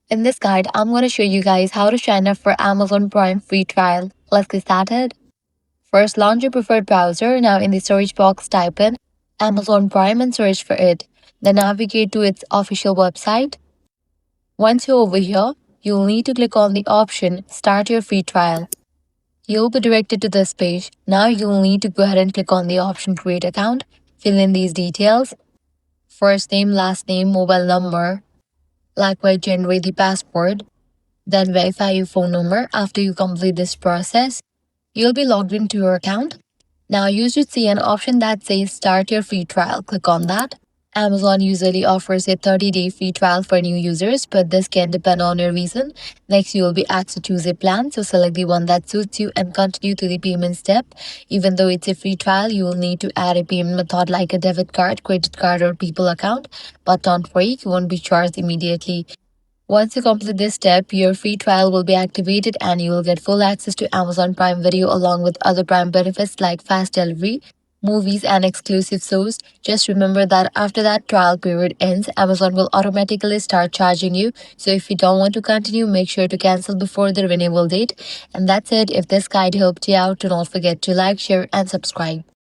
In this guide, I'm going to show you guys how to sign up for Amazon Prime free trial. Let's get started. First, launch your preferred browser. Now in the search box, type in Amazon Prime and search for it. Then navigate to its official website. Once you're over here, you'll need to click on the option Start Your Free Trial. You'll be directed to this page. Now you'll need to go ahead and click on the option Create Account. Fill in these details. First name, last name, mobile number. Likewise, generate the password. Then verify your phone number. After you complete this process, you'll be logged into your account. Now you should see an option that says Start Your Free Trial. Click on that. Amazon usually offers a 30-day free trial for new users, but this can depend on your reason. Next, you will be asked to choose a plan, so select the one that suits you and continue to the payment step. Even though it's a free trial, you will need to add a payment method like a debit card, credit card, or PayPal account. But don't worry, you won't be charged immediately. Once you complete this step, your free trial will be activated and you will get full access to Amazon Prime Video along with other Prime benefits like fast delivery, movies, and exclusive shows. Just remember that after that trial period ends, Amazon will automatically start charging you. So if you don't want to continue, make sure to cancel before the renewal date. And that's it. If this guide helped you out, do not forget to like, share, and subscribe.